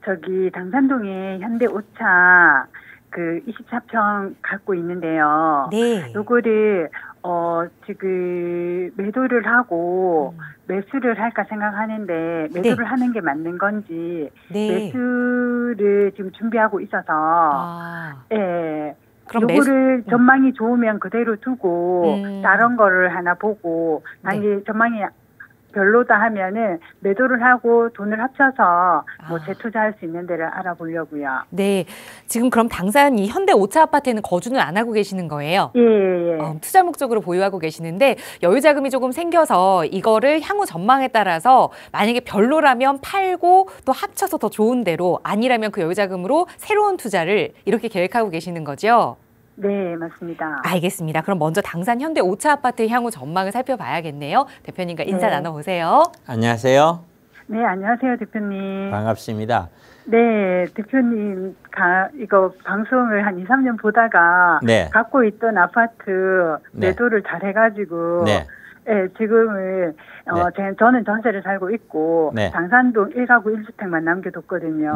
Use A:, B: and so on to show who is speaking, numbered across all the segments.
A: 저기 당산동에 현대오차 그 24평 갖고 있는데요.
B: 네.
A: 요거를 지금 매도를 하고 매수를 할까 생각하는데 매도를 하는 게 맞는 건지 매수를 지금 준비하고 있어서 예.
B: 그럼
A: 요거를 전망이 좋으면 그대로 두고 다른 거를 하나 보고 만약에 전망이 별로다 하면은 매도를 하고 돈을 합쳐서 뭐 재투자할 수 있는 데를 알아보려고요.
B: 네, 지금 그럼 당산 이 현대 오차 아파트에는 거주는 안 하고 계시는 거예요?
A: 예.
B: 투자 목적으로 보유하고 계시는데 여유 자금이 조금 생겨서 이거를 향후 전망에 따라서 만약에 별로라면 팔고 또 합쳐서 더 좋은 데로 아니라면 그 여유 자금으로 새로운 투자를 이렇게 계획하고 계시는 거죠?
A: 네, 맞습니다.
B: 알겠습니다. 그럼 먼저 당산 현대 오차 아파트 향후 전망을 살펴봐야겠네요. 대표님과 인사 나눠보세요.
C: 안녕하세요.
A: 네, 안녕하세요, 대표님.
C: 반갑습니다.
A: 네, 대표님, 이거 방송을 한 2, 3년 보다가 갖고 있던 아파트 매도를 잘 해가지고 지금은 저는 전세를 살고 있고 당산동 1가구 1주택만 남겨뒀거든요.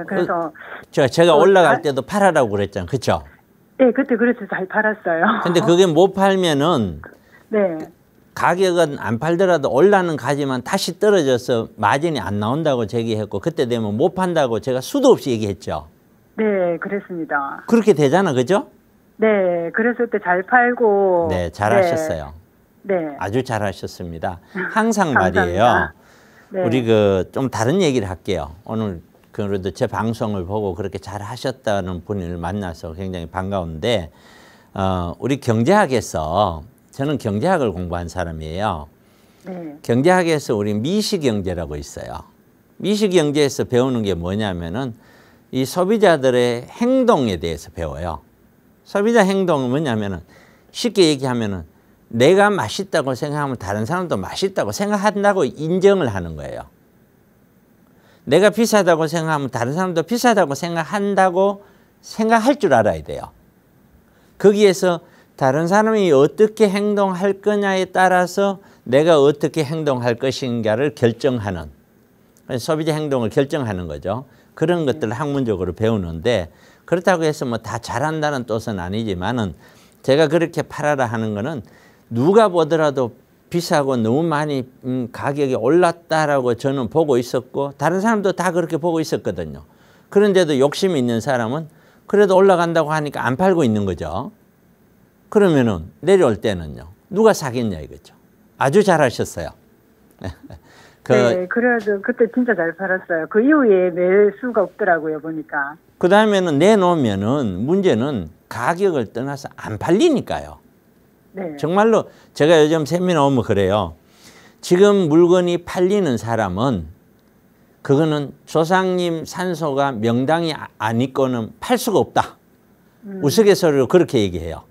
A: 그래서
C: 제가 올라갈 때도 팔아라고 그랬잖아요. 그렇죠?
A: 네, 그때 그래서 잘 팔았어요.
C: 근데 그게 못 팔면은 가격은 안 팔더라도 올라는 가지만 다시 떨어져서 마진이 안 나온다고 제기했고 그때 되면 못 판다고 제가 수도 없이 얘기했죠.
A: 네, 그랬습니다.
C: 그렇게 되잖아, 그죠?
A: 네, 그래서 그때 잘 팔고.
C: 네, 잘하셨어요.
A: 네.
C: 아주 잘하셨습니다. 항상 말이에요. 우리 좀 다른 얘기를 할게요. 오늘 그래도 제 방송을 보고 그렇게 잘하셨다는 분을 만나서 굉장히 반가운데 우리 경제학에서 저는 경제학을 공부한 사람이에요. 경제학에서 우리 미시경제라고 있어요. 미시경제에서 배우는 게 뭐냐면은 이 소비자들의 행동에 대해서 배워요. 소비자 행동은 뭐냐면은 쉽게 얘기하면은 내가 맛있다고 생각하면 다른 사람도 맛있다고 생각한다고 인정을 하는 거예요. 내가 비싸다고 생각하면 다른 사람도 비싸다고 생각한다고 생각할 줄 알아야 돼요. 거기에서 다른 사람이 어떻게 행동할 거냐에 따라서 내가 어떻게 행동할 것인가를 결정하는, 소비자 행동을 결정하는 거죠. 그런 것들을 학문적으로 배우는데 그렇다고 해서 뭐 다 잘한다는 뜻은 아니지만은 제가 그렇게 팔아라 하는 거는 누가 보더라도 비싸고 너무 많이 가격이 올랐다라고 저는 보고 있었고 다른 사람도 다 그렇게 보고 있었거든요. 그런데도 욕심이 있는 사람은 그래도 올라간다고 하니까 안 팔고 있는 거죠. 그러면은 내려올 때는요. 누가 사겠냐 이거죠. 아주 잘하셨어요.
A: 네, 그래도 그때 진짜 잘 팔았어요. 그 이후에 매수가 없더라고요, 보니까.
C: 그 다음에는 내놓으면은 문제는 가격을 떠나서 안 팔리니까요.
A: 네.
C: 정말로 제가 요즘 세미나 오면 그래요. 지금 물건이 팔리는 사람은 그거는 조상님 산소가 명당이 안 있고는 팔 수가 없다. 우스갯소리로 그렇게 얘기해요.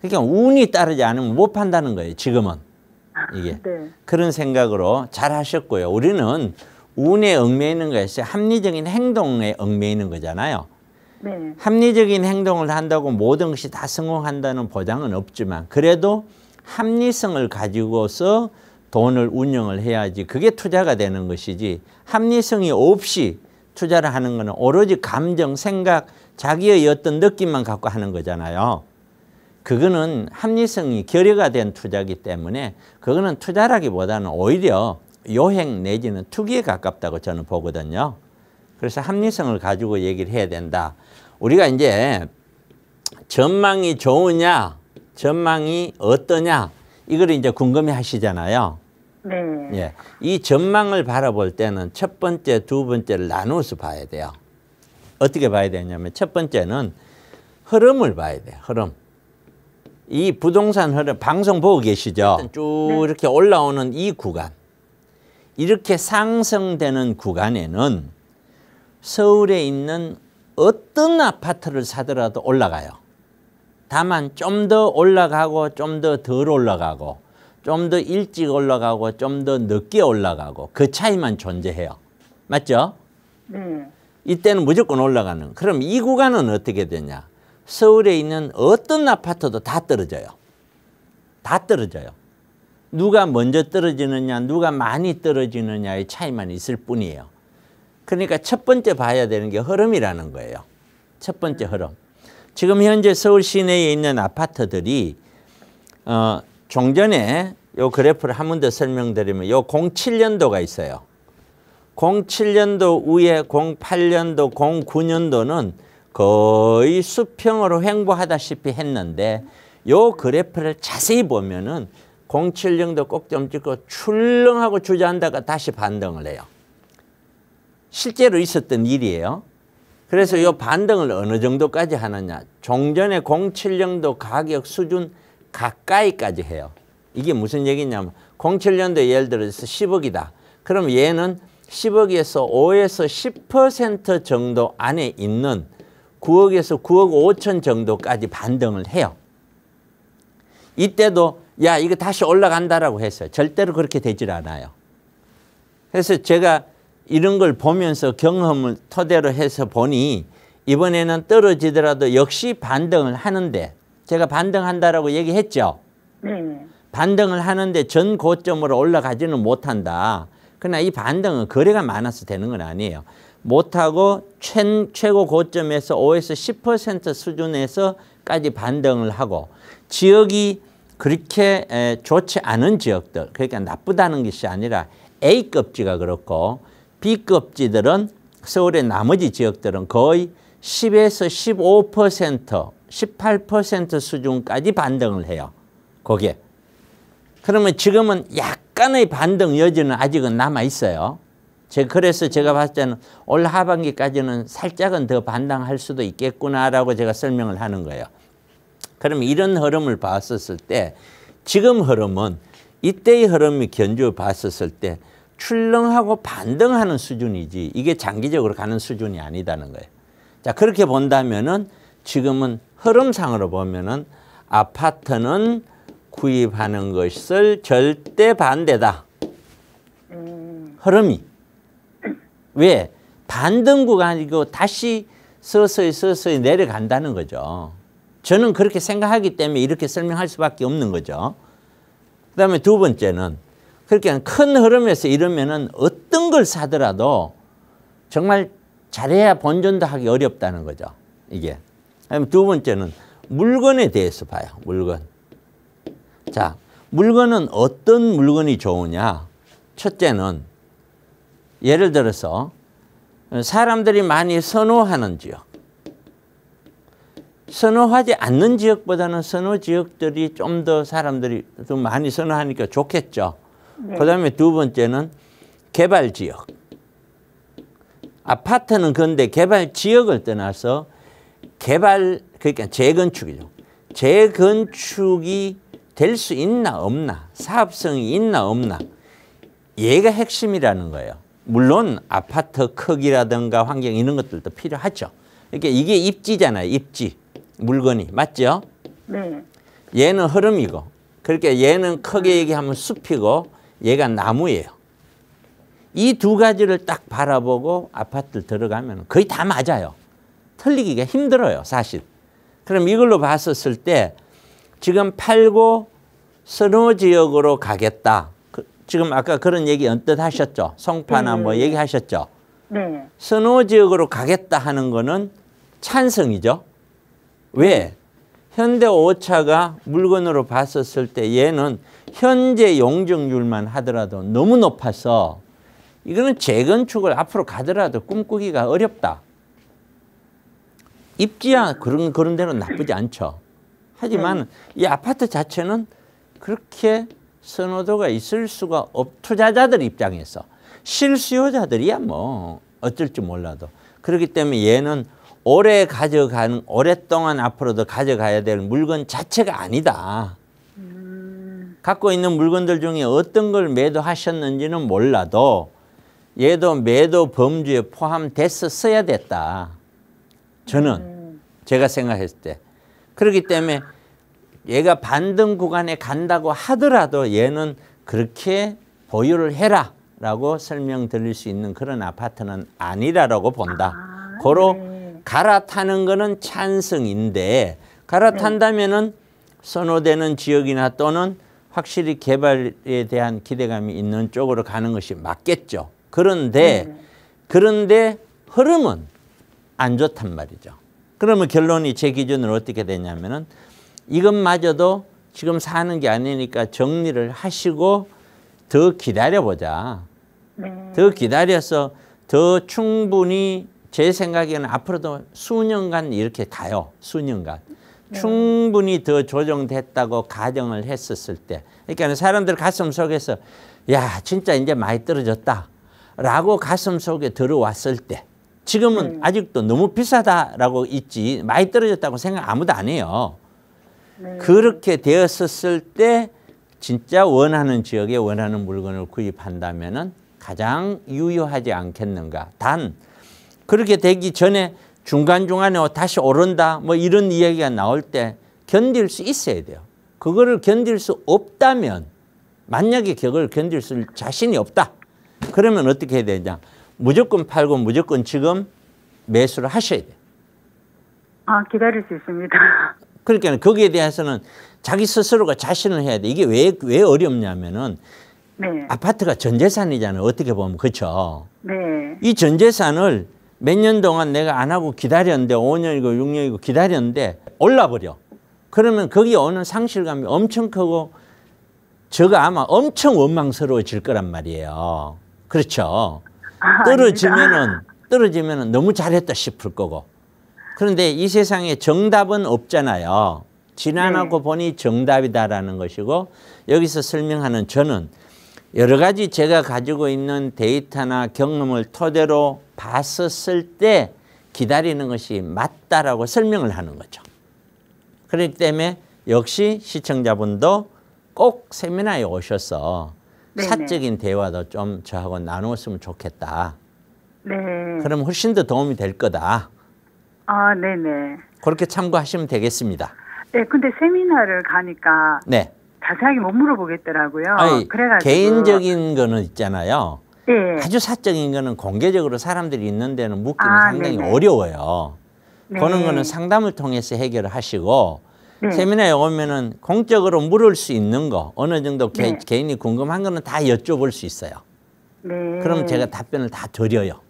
C: 그러니까 운이 따르지 않으면 못 판다는 거예요. 지금은. 이게. 그런 생각으로 잘 하셨고요. 우리는 운에 얽매이는 것이 합리적인 행동에 얽매이는 거잖아요. 합리적인 행동을 한다고 모든 것이 다 성공한다는 보장은 없지만 그래도 합리성을 가지고서 돈을 운영을 해야지 그게 투자가 되는 것이지 합리성이 없이 투자를 하는 것은 오로지 감정, 생각, 자기의 어떤 느낌만 갖고 하는 거잖아요. 그거는 합리성이 결여가 된 투자이기 때문에 그거는 투자라기보다는 오히려 요행 내지는 투기에 가깝다고 저는 보거든요. 그래서 합리성을 가지고 얘기를 해야 된다. 우리가 이제 전망이 좋으냐, 전망이 어떠냐, 이걸 이제 궁금해 하시잖아요. 예. 이 전망을 바라볼 때는 첫 번째, 두 번째를 나누어서 봐야 돼요. 어떻게 봐야 되냐면 첫 번째는 흐름을 봐야 돼요. 흐름. 이 부동산 흐름, 방송 보고 계시죠? 쭉 이렇게 올라오는 이 구간. 이렇게 상승되는 구간에는 서울에 있는 어떤 아파트를 사더라도 올라가요. 다만 좀 더 올라가고 좀 더 덜 올라가고 좀 더 일찍 올라가고 좀 더 늦게 올라가고 그 차이만 존재해요. 맞죠? 이때는 무조건 올라가는. 그럼 이 구간은 어떻게 되냐? 서울에 있는 어떤 아파트도 다 떨어져요. 다 떨어져요. 누가 먼저 떨어지느냐, 누가 많이 떨어지느냐의 차이만 있을 뿐이에요. 그러니까 첫 번째 봐야 되는 게 흐름이라는 거예요. 첫 번째 흐름. 지금 현재 서울 시내에 있는 아파트들이 종전에 요 그래프를 한 번 더 설명드리면 요 07년도가 있어요. 07년도 후에 08년도, 09년도는 거의 수평으로 횡보하다시피 했는데 요 그래프를 자세히 보면은 07년도 꼭좀 찍고 출렁하고 주저앉다가 다시 반등을 해요. 실제로 있었던 일이에요. 그래서 이 반등을 어느 정도까지 하느냐. 종전의 07년도 가격 수준 가까이까지 해요. 이게 무슨 얘기냐면 07년도에 예를 들어서 10억이다. 그럼 얘는 10억에서 5에서 10% 정도 안에 있는 9억에서 9억 5천 정도까지 반등을 해요. 이때도 야 이거 다시 올라간다라고 했어요. 절대로 그렇게 되질 않아요. 그래서 제가 이런 걸 보면서 경험을 토대로 해서 보니 이번에는 떨어지더라도 역시 반등을 하는데 제가 반등한다라고 얘기했죠.
A: 네.
C: 반등을 하는데 전 고점으로 올라가지는 못한다. 그러나 이 반등은 거래가 많아서 되는 건 아니에요. 못하고 최고 고점에서 5에서 10% 수준에서까지 반등을 하고 지역이 그렇게 좋지 않은 지역들, 그러니까 나쁘다는 것이 아니라 A급지가 그렇고 B급지들은 서울의 나머지 지역들은 거의 10에서 15%, 18% 수준까지 반등을 해요. 거기에. 그러면 지금은 약간의 반등 여지는 아직은 남아 있어요. 그래서 제가 봤을 때는 올 하반기까지는 살짝은 더 반등할 수도 있겠구나라고 제가 설명을 하는 거예요. 그러면 이런 흐름을 봤었을 때 지금 흐름은 이때의 흐름이 견주어 봤었을 때 출렁하고 반등하는 수준이지 이게 장기적으로 가는 수준이 아니다는 거예요. 자, 그렇게 본다면은 지금은 흐름상으로 보면은 아파트는 구입하는 것을 절대 반대다. 흐름이. 왜? 반등 구간이고 다시 서서히 내려간다는 거죠. 저는 그렇게 생각하기 때문에 이렇게 설명할 수밖에 없는 거죠. 그 다음에 두 번째는 그렇게 큰 흐름에서 이러면은 어떤 걸 사더라도 정말 잘해야 본전도 하기 어렵다는 거죠. 이게. 그다음에 두 번째는 물건에 대해서 봐요. 물건. 자, 물건은 어떤 물건이 좋으냐. 첫째는 예를 들어서 사람들이 많이 선호하는 지역. 선호하지 않는 지역보다는 선호 지역들이 좀 더 사람들이 좀 많이 선호하니까 좋겠죠.
A: 네.
C: 그 다음에 두 번째는 개발 지역. 아파트는 그런데 개발 지역을 떠나서 그러니까 재건축이죠. 재건축이 될 수 있나 없나, 사업성이 있나 없나, 얘가 핵심이라는 거예요. 물론 아파트 크기라든가 환경 이런 것들도 필요하죠. 그러니까 이게 입지잖아요. 입지. 물건이. 맞죠?
A: 네.
C: 얘는 흐름이고 그러니까 얘는 크게 얘기하면 숲이고 얘가 나무예요. 이 두 가지를 딱 바라보고 아파트 들어가면 거의 다 맞아요. 틀리기가 힘들어요. 사실. 그럼 이걸로 봤었을 때 지금 팔고 선호 지역으로 가겠다. 지금 아까 그런 얘기 언뜻 하셨죠. 송파나 뭐 얘기하셨죠.
A: 네.
C: 선호 지역으로 가겠다 하는 거는 찬성이죠. 왜? 현대 5차가 물건으로 봤었을 때 얘는 현재 용적률만 하더라도 너무 높아서 이거는 재건축을 앞으로 가더라도 꿈꾸기가 어렵다. 입지야 그런 데는 나쁘지 않죠. 하지만 이 아파트 자체는 그렇게 선호도가 있을 수가 투자자들 입장에서 실수요자들이야 뭐 어쩔 줄 몰라도 그렇기 때문에 얘는 오랫동안 앞으로도 가져가야 될 물건 자체가 아니다. 갖고 있는 물건들 중에 어떤 걸 매도하셨는지는 몰라도 얘도 매도 범주에 포함됐었어야 됐다. 저는 제가 생각했을 때. 그렇기 때문에 얘가 반등 구간에 간다고 하더라도 얘는 그렇게 보유를 해라 라고 설명드릴 수 있는 그런 아파트는 아니라고 본다. 고로 갈아타는 거는 찬성인데 갈아탄다면은 선호되는 지역이나 또는 확실히 개발에 대한 기대감이 있는 쪽으로 가는 것이 맞겠죠. 그런데 그런데 흐름은 안 좋단 말이죠. 그러면 결론이 제 기준으로 어떻게 되냐면은 이것마저도 지금 사는 게 아니니까 정리를 하시고 더 기다려보자.
A: 네.
C: 더 기다려서 더 충분히 제 생각에는 앞으로도 수년간 이렇게 가요. 수년간. 충분히 더 조정됐다고 가정을 했었을 때. 그러니까 사람들 가슴 속에서 야 진짜 이제 많이 떨어졌다 라고 가슴 속에 들어왔을 때 지금은 아직도 너무 비싸다라고 있지 많이 떨어졌다고 생각 아무도 안 해요. 그렇게 되었었을 때 진짜 원하는 지역에 원하는 물건을 구입한다면은 가장 유효하지 않겠는가. 단 그렇게 되기 전에 중간중간에 다시 오른다 뭐 이런 이야기가 나올 때 견딜 수 있어야 돼요. 그거를 견딜 수 없다면 만약에 그걸 견딜 수 자신이 없다. 그러면 어떻게 해야 되냐. 무조건 팔고 무조건 지금 매수를 하셔야 돼요.
A: 아, 기다릴 수 있습니다.
C: 그러니까 거기에 대해서는 자기 스스로가 자신을 해야 돼. 이게 왜 어렵냐면은
A: 네.
C: 아파트가 전재산이잖아요. 어떻게 보면. 그렇죠.
A: 네.
C: 이 전재산을 몇 년 동안 내가 안 하고 기다렸는데 5년이고 6년이고 기다렸는데 올라버려. 그러면 거기에 오는 상실감이 엄청 크고 저가 아마 엄청 원망스러워질 거란 말이에요. 그렇죠.
A: 아,
C: 떨어지면은 너무 잘했다 싶을 거고. 그런데 이 세상에 정답은 없잖아요. 지나고 보니 정답이다라는 것이고 여기서 설명하는 저는 여러 가지 제가 가지고 있는 데이터나 경험을 토대로 봤었을 때 기다리는 것이 맞다라고 설명을 하는 거죠. 그렇기 때문에 역시 시청자분도 꼭 세미나에 오셔서
A: 네네.
C: 사적인 대화도 좀 저하고 나누었으면 좋겠다.
A: 네.
C: 그럼 훨씬 더 도움이 될 거다.
A: 아, 네네.
C: 그렇게 참고하시면 되겠습니다.
A: 네, 근데 세미나를 가니까
C: 네.
A: 자세하게 못 물어보겠더라고요.
C: 아니,
A: 그래가지고
C: 개인적인 거는 있잖아요.
A: 네.
C: 아주 사적인 거는 공개적으로 사람들이 있는 데는 묻기는
A: 아,
C: 상당히
A: 네네.
C: 어려워요.
A: 네.
C: 그런 거는 상담을 통해서 해결을 하시고
A: 네.
C: 세미나에 오면은 공적으로 물을 수 있는 거 어느 정도
A: 네.
C: 개인이 궁금한 거는 다 여쭤볼 수 있어요.
A: 네.
C: 그럼 제가 답변을 다 드려요.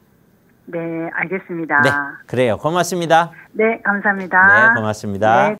A: 네, 알겠습니다.
C: 네, 그래요. 고맙습니다.
A: 네, 감사합니다.
C: 네, 고맙습니다.
A: 네.